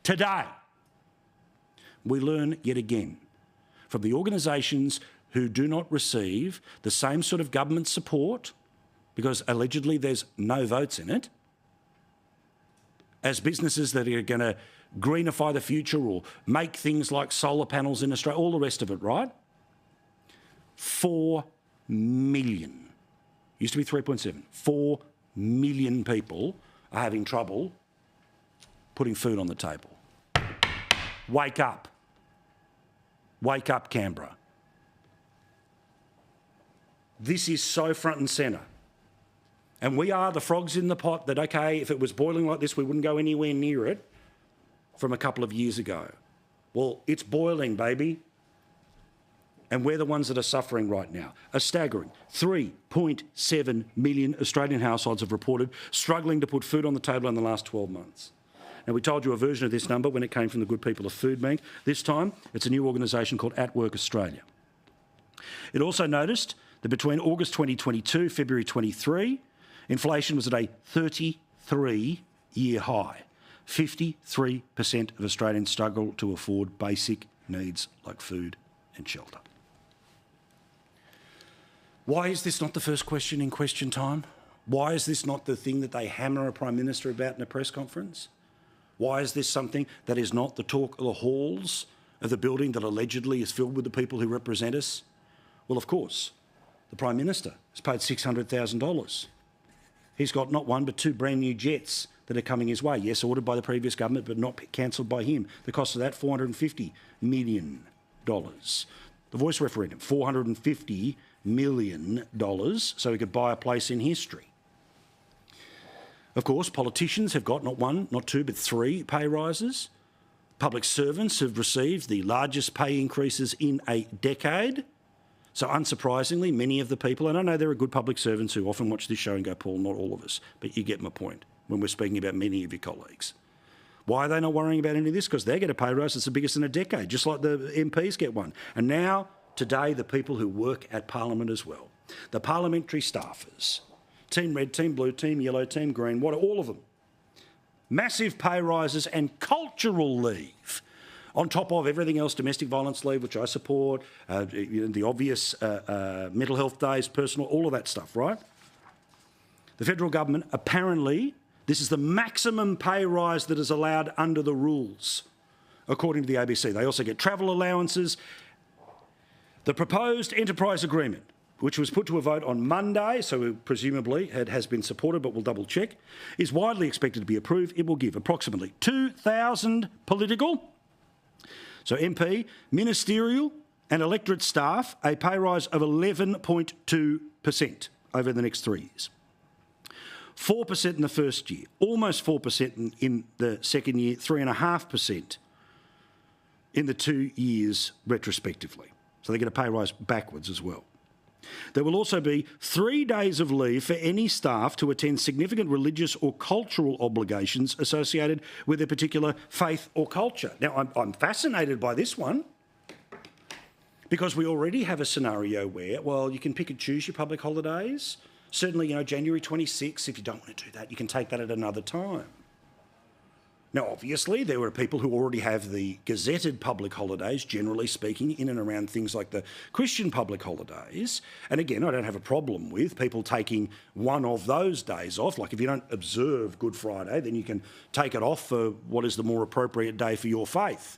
Today, we learn yet again from the organisations who do not receive the same sort of government support, because allegedly there's no votes in it, as businesses that are going to greenify the future or make things like solar panels in Australia, all the rest of it, right? 4 million. Used to be 3.7. 4 million people are having trouble putting food on the table. Wake up. Wake up, Canberra. This is so front and centre. And we are the frogs in the pot that, okay, if it was boiling like this, we wouldn't go anywhere near it from a couple of years ago. Well, it's boiling, baby. And we're the ones that are suffering right now. A staggering 3.7 million Australian households have reported struggling to put food on the table in the last 12 months. Now, we told you a version of this number when it came from the good people of CommBank. This time, it's a new organisation called At Work Australia. It also noticed that between August 2022, February 23, inflation was at a 33-year high. 53% of Australians struggle to afford basic needs like food and shelter. Why is this not the first question in question time? Why is this not the thing that they hammer a Prime Minister about in a press conference? Why is this something that is not the talk of the halls of the building that allegedly is filled with the people who represent us? Well, of course, the Prime Minister has paid $600,000. He's got not one but two brand new jets that are coming his way. Yes, ordered by the previous government, but not cancelled by him. The cost of that, $450 million. The Voice referendum, $450 million, so he could buy a place in history. Of course, politicians have got not one, not two, but three pay rises. Public servants have received the largest pay increases in a decade. So unsurprisingly, many of the people, and I know there are good public servants who often watch this show and go, Paul, not all of us, but you get my point when we're speaking about many of your colleagues. Why are they not worrying about any of this? Because they get a pay rise that's the biggest in a decade, just like the MPs get one. And now, today, the people who work at Parliament as well, the parliamentary staffers, Team Red, Team Blue, Team Yellow, Team Green, what are all of them? Massive pay rises and cultural leave. On top of everything else, domestic violence leave, which I support, the obvious mental health days, personal, all of that stuff, right? The federal government, apparently, this is the maximum pay rise that is allowed under the rules, according to the ABC. They also get travel allowances. The proposed enterprise agreement, which was put to a vote on Monday, so presumably it has been supported, but we'll double check, is widely expected to be approved. It will give approximately 2,000 political, so MP, ministerial and electorate staff a pay rise of 11.2% over the next 3 years. 4% in the first year, almost 4% in the second year, 3.5% in the 2 years retrospectively. So they get a pay rise backwards as well. There will also be 3 days of leave for any staff to attend significant religious or cultural obligations associated with a particular faith or culture. Now, I'm fascinated by this one because we already have a scenario where, well, you can pick and choose your public holidays. Certainly, January 26th, if you don't want to do that, you can take that at another time. Now, obviously, there are people who already have the gazetted public holidays, generally speaking, in and around things like the Christian public holidays. And again, I don't have a problem with people taking one of those days off. Like if you don't observe Good Friday, then you can take it off for what is the more appropriate day for your faith.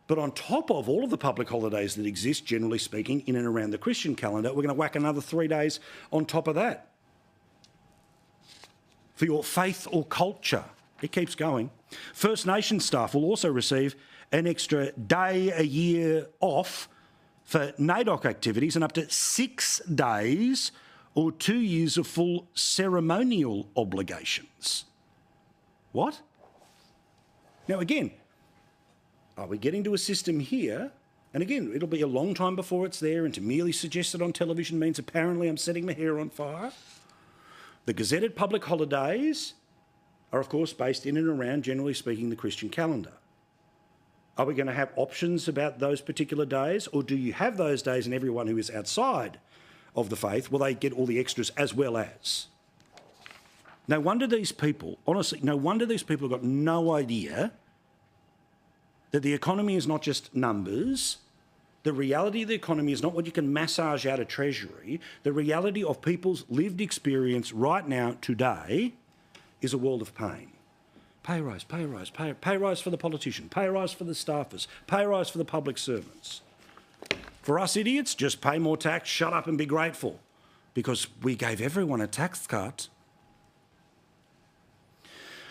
But on top of all of the public holidays that exist, generally speaking, in and around the Christian calendar, we're going to whack another 3 days on top of that for your faith or culture. It keeps going. First Nations staff will also receive an extra day a year off for NAIDOC activities and up to 6 days or 2 years of full ceremonial obligations. What? Now, again, are we getting to a system here? And again, it'll be a long time before it's there, and to merely suggest it on television means apparently I'm setting my hair on fire. The gazetted public holidays are, of course, based in and around, generally speaking, the Christian calendar. Are we going to have options about those particular days, or do you have those days and everyone who is outside of the faith, will they get all the extras as well as? No wonder these people, honestly, no wonder these people have got no idea that the economy is not just numbers. The reality of the economy is not what you can massage out of Treasury. The reality of people's lived experience right now, today, is a world of pain. Pay rise, pay rise, pay rise for the politician, pay rise for the staffers, pay rise for the public servants. For us idiots, just pay more tax, shut up and be grateful, because we gave everyone a tax cut.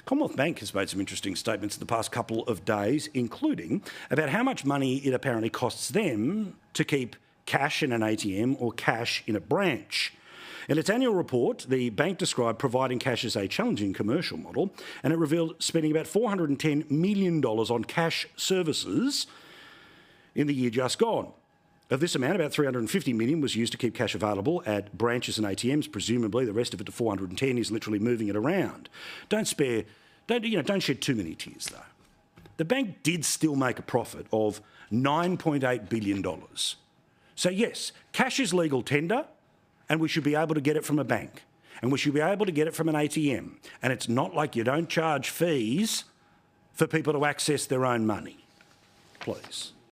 Commonwealth Bank has made some interesting statements in the past couple of days, including about how much money it apparently costs them to keep cash in an ATM or cash in a branch. In its annual report, the bank described providing cash as a challenging commercial model, and it revealed spending about $410 million on cash services in the year just gone. Of this amount, about $350 million was used to keep cash available at branches and ATMs. Presumably, the rest of it, to $410, is literally moving it around. Don't shed too many tears, though. The bank did still make a profit of $9.8 billion. So yes, cash is legal tender, and we should be able to get it from a bank, and we should be able to get it from an ATM. And it's not like you don't charge fees for people to access their own money. Please.